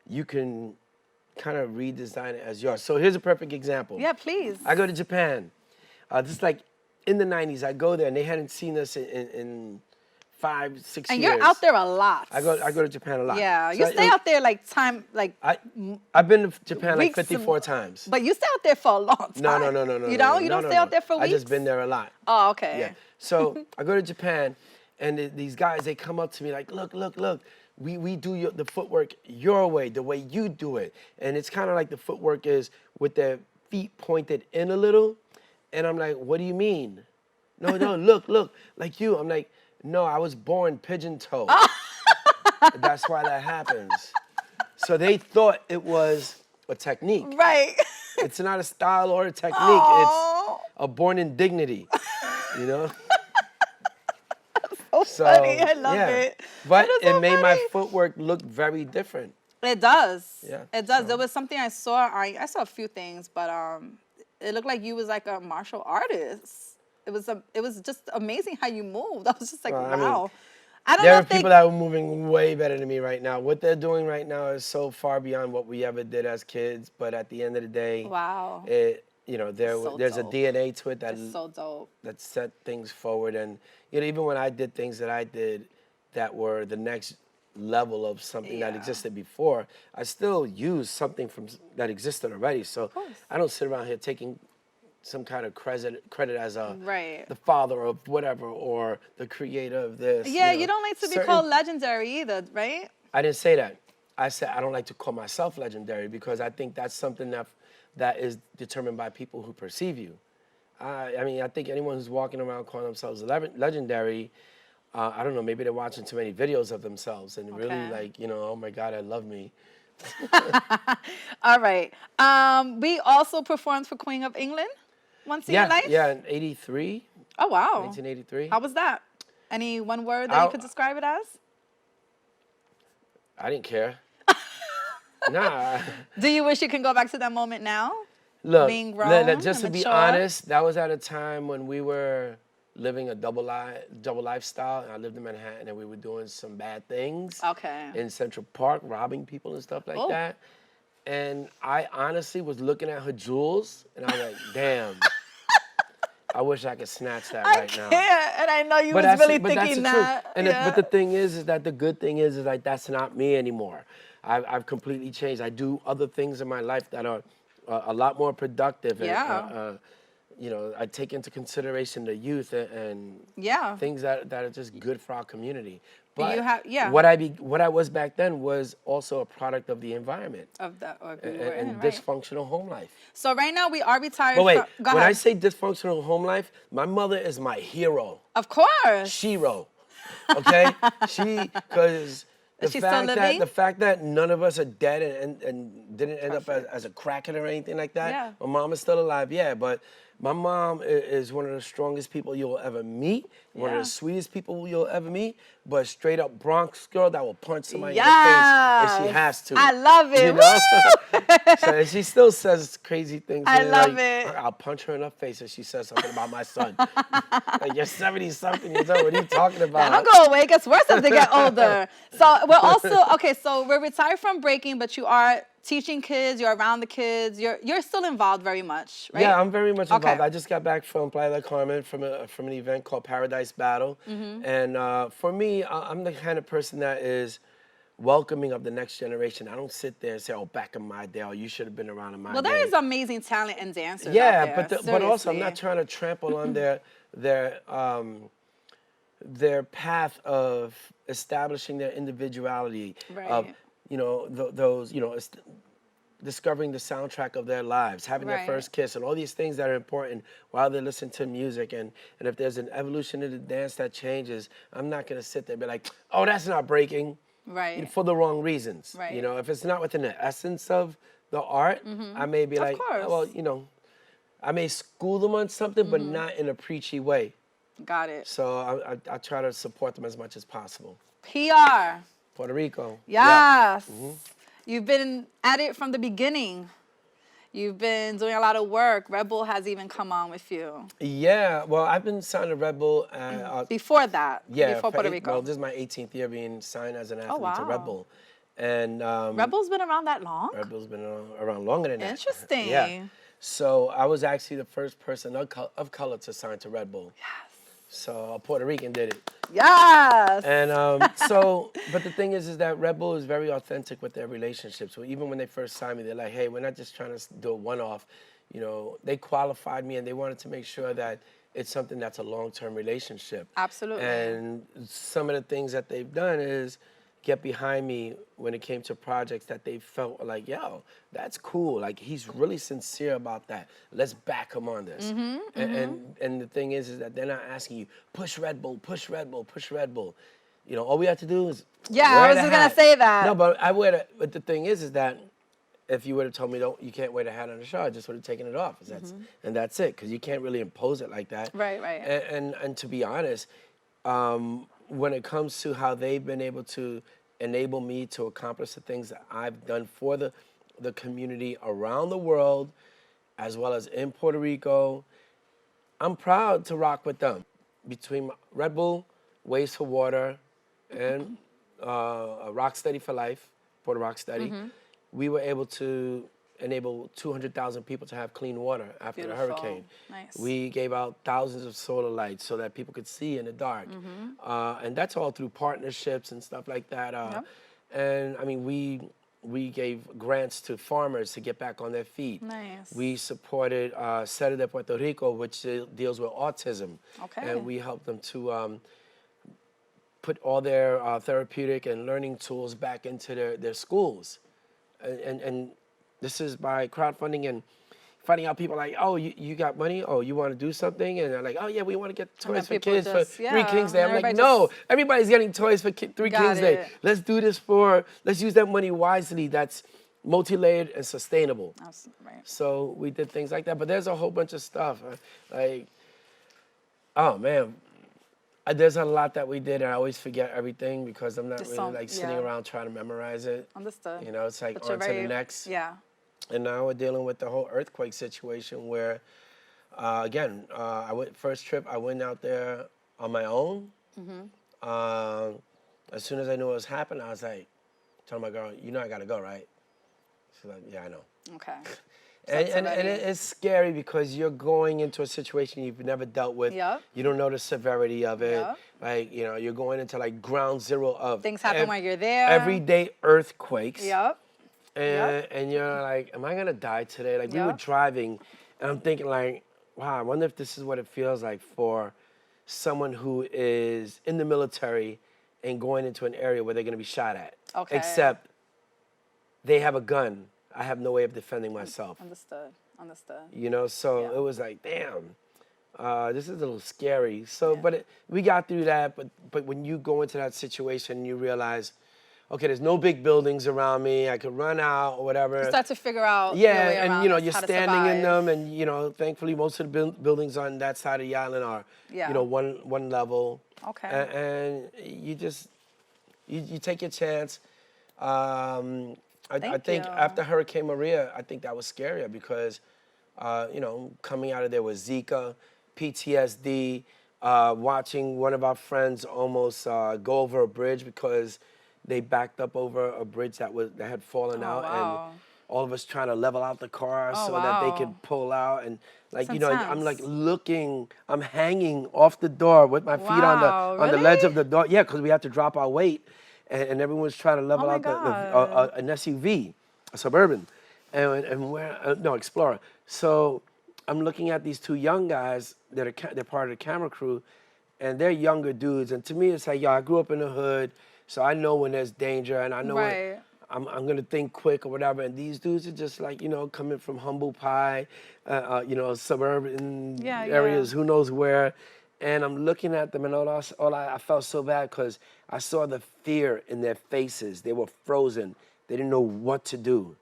you can kind of redesign it as yours. So here's a perfect example. Yeah, please. I go to Japan. This is like in the 90s. I go there, and they hadn't seen us in 5, 6 And years. you're out there a lot. I go to Japan a lot. Yeah, So you stay out there like I've been to Japan like weeks 54 times. But you stay out there for a long time. No. You don't? You don't stay out there for weeks? I just been there a lot. Oh, okay. Yeah. So I go to Japan, and these guys, they come up to me like, look. We do the footwork your way, the way you do it. And it's kind of like the footwork is with their feet pointed in a little. And I'm like, what do you mean? No, look, like you. I'm like, no, I was born pigeon-toed. That's why that happens. So they thought it was a technique. Right. It's not a style or a technique. Aww. It's a born in dignity, you know? So funny. I love it. But That is so it made my funny. footwork look very different. It does. Yeah, It does. so- There was something I saw. I saw a few things, but it looked like you was like a martial artist. It was just amazing how you moved. I was just like, Well, I mean, wow. I don't There know are if they people that are moving way better than me right now. What they're doing right now is so far beyond what we ever did as kids. But at the end of the day, Wow. there's a dope. DNA to it that It's so dope. that set things forward. And even when I did things that I did that were the next level of something that Yeah. existed before, I still use something that existed already. So course. I don't sit around here taking some kind of credit as Right. the father of whatever or the creator of this. Yeah, you don't like to be certain- called legendary either, right? I didn't say that. I said I don't like to call myself legendary because I think that's something that is determined by people who perceive you. I mean, I think anyone who's walking around calling themselves legendary, I don't know, maybe they're watching too many videos of themselves and really Okay. like, oh my God, I love me. All right. We also performed for Queen of England once in your life? Yeah, in 83, Oh, wow. 1983. How was that? Any one word that you could describe it as? I didn't care. Nah. Do you wish you can go back to that moment now? Look, Being grown just to and be mature? honest, that was at a time when we were living a double lifestyle. And I lived in Manhattan, and we were doing some bad things Okay. in Central Park, robbing people and stuff like Oh. that. And I honestly was looking at her jewels, and I was like, damn, I wish I could snatch that I right now. can't. And I know you was that's- really but that's thinking the truth. that. And yeah. but the thing is that the good thing is like that's not me anymore. I've completely changed. I do other things in my life that are a lot more productive. Yeah. And, I take into consideration the youth and Yeah. things that are just good for our community. But You have- yeah. what I was back then was also a product of the environment Of that, or and, you were in, and right. dysfunctional home life. So right now we are retired. But wait, Go when ahead. I say dysfunctional home life, my mother is my hero. Of course. Shiro, okay? Because Is she still living? the fact that none of us are dead and didn't end up as a crackhead or anything like that. Yeah. My mom is still alive, yeah, but my mom is one of the strongest people you'll ever meet, one of Yeah. the sweetest people you'll ever meet, but straight up Bronx girl that will punch somebody in the Yes. face if she has to. I love it. You know? So and she still says crazy things. I and, love like, it. I'll punch her in the face if she says something about my son. Like, you're 70-something years old. What are you talking about? That'll go away. It gets worse as they get older. So we're also okay. So we're retired from breaking, but you are teaching kids. You're around the kids. You're still involved very much, right? Yeah, I'm very much involved. Okay. I just got back from Playa del Carmen from an event called Paradise Battle. Mm-hmm. And for me, I'm the kind of person that is welcoming of the next generation. I don't sit there and say, oh, back in my day, or you should have been around in my Well, day. there is amazing talent and dancers. Yeah, out there, but also I'm seriously. not trying to trample on their path of establishing their individuality, of those discovering the soundtrack of their lives, having their Right. first kiss, and all these things that are important while they listen to music. And if there's an evolution of the dance that changes, I'm not gonna sit there and be like, oh, that's not breaking. Right. For the wrong reasons. Right. If it's not within the essence of the art, I may be like, course. well, I may school them on something, but Mm-hmm. not in a preachy way. Got it. So I try to support them as much as possible. PR. Puerto Rico. Yes. Mm-hmm. You've been at it from the beginning. You've been doing a lot of work. Red Bull has even come on with you. Yeah. Well, I've been signed to Red Bull. Before that, before for Puerto Rico. Well, this is my 18th year being signed as an athlete to wow. Red Bull. And Red Bull's been around that long? Red Bull's been around longer than that. Interesting. Yeah. So I was actually the first person of color to sign to Red Bull. Yes. So a Puerto Rican did it. Yes. And but the thing is that Red Bull is very authentic with their relationships. So even when they first signed me, they're like, hey, we're not just trying to do a one-off. You know, they qualified me and they wanted to make sure that it's something that's a long-term relationship. Absolutely. And some of the things that they've done is get behind me when it came to projects that they felt like, yo, that's cool. Like, he's really sincere about that. Let's back him on this. And the thing is that they're not asking you, push Red Bull, push Red Bull, push Red Bull. You know, all we have to do is Yeah, wear I was the just gonna hat. say that. No, but I wear the, but the thing is that if you would have told me you can't wear the hat on the show, I just would have taken it off. And that's it, because you can't really impose it like that. Right, right. And to be honest, when it comes to how they've been able to enable me to accomplish the things that I've done for the community around the world, as well as in Puerto Rico, I'm proud to rock with them. Between Red Bull, Ways for Water, and Rocksteady for Life, Puerto Rocksteady, we were able to enable 200,000 people to have clean water after Beautiful. the hurricane. Nice. We gave out thousands of solar lights so that people could see in the dark. And that's all through partnerships and stuff like that. And I mean, we gave grants to farmers to get back on their feet. Nice. We supported Sede de Puerto Rico, which deals with autism. Okay. And we helped them to put all their therapeutic and learning tools back into their schools. And this is by crowdfunding and finding out people like, oh, you got money? Oh, you want to do something? And they're like, oh, yeah, we want to get toys for people kids just- for yeah, Three Kings Day. I'm like, everybody no, just- everybody's getting toys for Three Got Kings Day. it. Let's do this let's use that money wisely. That's multi-layered and sustainable. Right. So we did things like that. But there's a whole bunch of stuff. Like, oh, man. There's a lot that we did, and I always forget everything because I'm not Just really some- like sitting yeah. around trying to memorize it. Understood. You know, it's like But you're on to the next. Yeah. And now we're dealing with the whole earthquake situation where, again, first trip, I went out there on my own. As soon as I knew what was happening, I was like, telling my girl, you know I got to go, right? She's like, yeah, I know. Okay. And it's scary because you're going into a situation you've never dealt with. Yep. You don't know the severity of it. Yep. Like, you know, you're going into like ground zero of Things happen while you're there. everyday earthquakes. Yep. And you're like, am I gonna die today? Like, we were Yep. driving, and I'm thinking like, wow, I wonder if this is what it feels like for someone who is in the military and going into an area where they're gonna be shot at. Okay. Except they have a gun. I have no way of defending myself. Understood. You know, so Yeah. it was like, damn, this is a little scary. So, but we got through that. But when you go into that situation, you realize, okay, there's no big buildings around me. I could run out or whatever. You start to figure out your way Yeah, and around you know, this, you're how to standing in survive. them, and you know, thankfully, most of the buildings on that side of the island are, Yeah. you know, one level. Okay. And you just you take your chance. I Thank think you. after Hurricane Maria, I think that was scarier because, you know, coming out of there with Zika, PTSD, watching one of our friends almost go over a bridge because they backed up over a bridge that had fallen out, wow. and all of us trying to level out the car Oh, so that they wow. could pull out, and like That's you know, I'm like intense. looking, I'm hanging off the door with my feet Wow, on the ledge really? of the door, yeah, because we have to drop our weight, and everyone's trying to level my out God. an SUV, a Suburban, and we're no Explorer. So I'm looking at these two young guys that are they're part of the camera crew, and they're younger dudes, and to me it's like, yo, I grew up in the hood, so I know when there's danger, and I know Right. when I'm gonna think quick or whatever. And these dudes are just like, you know, coming from humble pie, you know, suburban Yeah, areas, yeah. who knows where. And I'm looking at them, and I felt so bad because I saw the fear in their faces. They were frozen. They didn't know what to do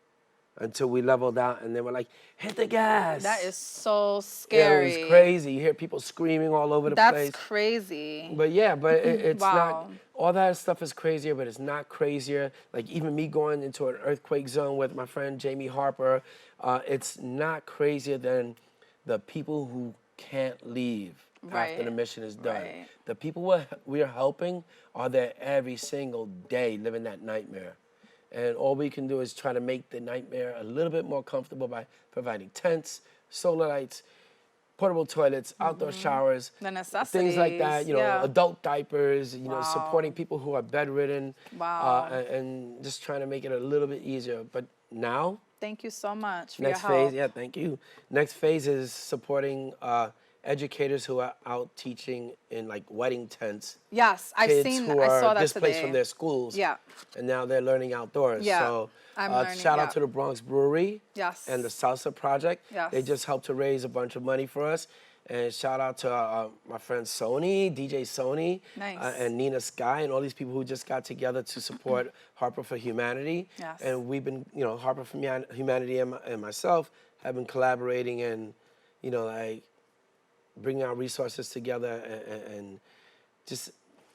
until we leveled out, and they were like, hit the gas. That is so Yeah, scary. it was crazy. You hear people screaming all over the That's place. crazy. But yeah, but it's Wow. not, all that stuff is crazier, but it's not crazier. Like even me going into an earthquake zone with my friend Jamie Harper, it's not crazier than the people who can't leave after Right. the mission is done. Right. The people we're helping are there every single day living that nightmare. And all we can do is try to make the nightmare a little bit more comfortable by providing tents, solar lights, portable toilets, outdoor showers, The necessities. things like that. You know, yeah. adult diapers. You know, Wow. supporting people who are bedridden. Wow. And just trying to make it a little bit easier. But now, Thank you so much for next your help. phase, yeah, thank you. Next phase is supporting educators who are out teaching in like wedding tents. Yes, I've Kids seen who that. I are saw that displaced today. from their schools. Yeah. And now they're learning outdoors. Yeah, So I'm learning, shout yeah. out to the Bronx Brewery. Yes. And the Salsa Project. Yes. They just helped to raise a bunch of money for us. And shout out to my friend Sony, DJ Sony, Nice. And Nina Sky, and all these people who just got together to support Harper for Humanity. Yes. And we've been, you know, Harper for Humanity and myself have been collaborating and, you know, like bringing our resources together and just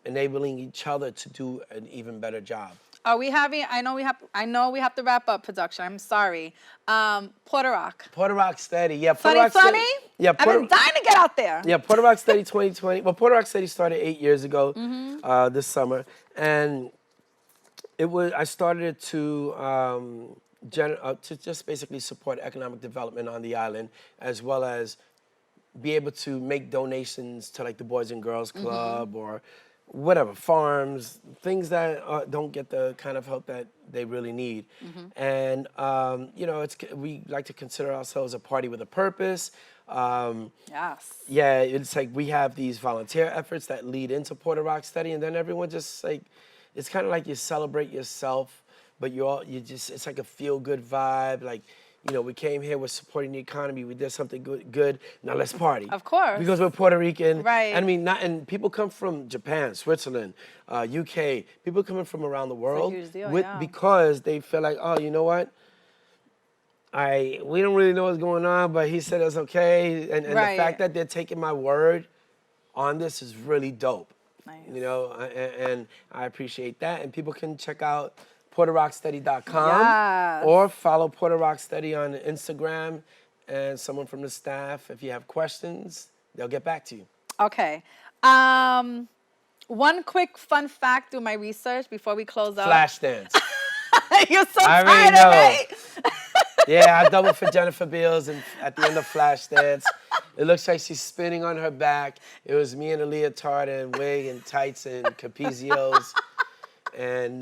enabling each other to do an even better job. Are we having? I know we have to wrap up production. I'm sorry. Puerto Rock. Puerto Rock Steady, yeah. Puerto Funny, Rock Steady. funny. Yeah, I've been dying to get out there. Yeah, Puerto Rock Steady 2020. Well, Puerto Rock Steady started 8 years ago, this summer, and I started it to just basically support economic development on the island, as well as be able to make donations to like the Boys and Girls Club or whatever, farms, things that don't get the kind of help that they really need. And, you know, we like to consider ourselves a party with a purpose. Yes. Yeah, it's like we have these volunteer efforts that lead into Puerto Rock Steady, and then everyone just like, it's kind of like you celebrate yourself, but it's like a feel-good vibe. Like, you know, we came here, we're supporting the economy, we did something good, now let's party. Of course. Because we're Puerto Rican. Right. I mean, and people come from Japan, Switzerland, UK, people coming from around the world huge deal, yeah. because they feel like, oh, you know what? We don't really know what's going on, but he said it's okay. And Right. the fact that they're taking my word on this is really dope. Nice. You know, and I appreciate that. And people can check out PuertoRockSteady.com Yes. or follow Puerto Rock Steady on Instagram, and someone from the staff, if you have questions, they'll get back to you. Okay. One quick fun fact through my research before we close out. Flashdance. You're so I already tired know. of it. Yeah, I doubled for Jennifer Beals and at the end of Flashdance. It looks like she's spinning on her back. It was me in a leotard and wig and tights and capizios. And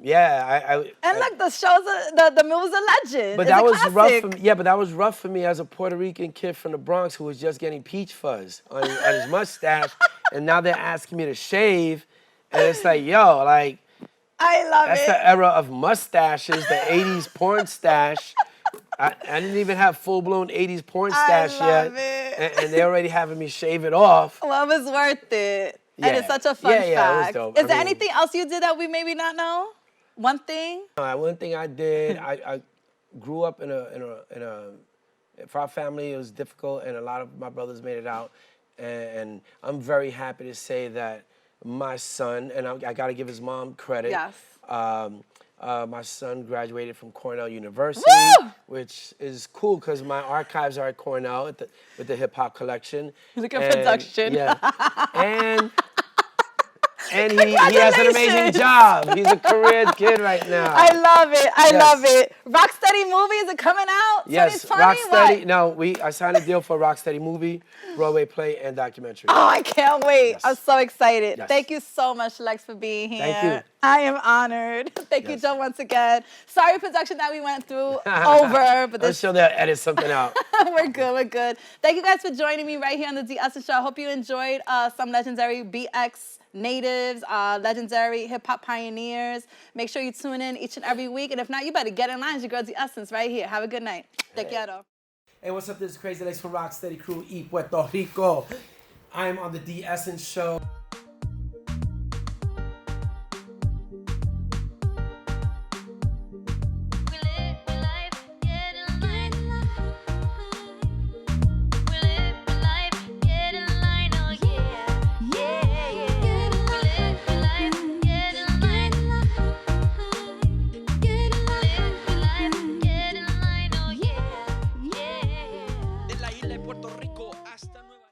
yeah, And look, the movie's a legend. but It's that a was rough classic. for me. Yeah, but that was rough for me as a Puerto Rican kid from the Bronx who was just getting peach fuzz on his mustache, and now they're asking me to shave, and it's like, yo, like I love that's it. the era of mustaches, the '80s porn stash. I didn't even have full-blown '80s porn stash love yet, it. and they're already having me shave it off. Well, it was worth it. And Yeah. it's such a fun Yeah, it was fact. dope. Is I there mean- anything else you did that we maybe not know? One thing? One thing I did, I grew up in a for our family, it was difficult, and a lot of my brothers made it out. And I'm very happy to say that my son, and I got to give his mom credit. Yes. My son graduated from Cornell University, Woo! which is cool because my archives are at Cornell with the hip hop collection. Look at production. Yeah, and he has an amazing Congratulations. job. He's a career kid right now. I love it. I Yes. love it. Rocksteady movie, is it coming out? Yes, 2020? Rocksteady. What? No, I signed a deal for a Rocksteady movie, Broadway play, and documentary. Oh, I can't wait. Yes. I'm so excited. Yes. Thank you so much, Lex, for being here. Thank you. I am honored. Thank you, Yes. Joe, once again. Sorry, production, that we went through over, but I'm this sure they'll edit something out. we're good. Thank you guys for joining me right here on the D. Usher Show. I hope you enjoyed some legendary BX natives, legendary hip-hop pioneers. Make sure you tune in each and every week. And if not, you better get in line. It's your girl, D. Essence, right here. Have a good night. Te quiero. Hey, what's up? This is Crazy Legs for Rocksteady Crew, y Puerto Rico. I am on the D Essence Show.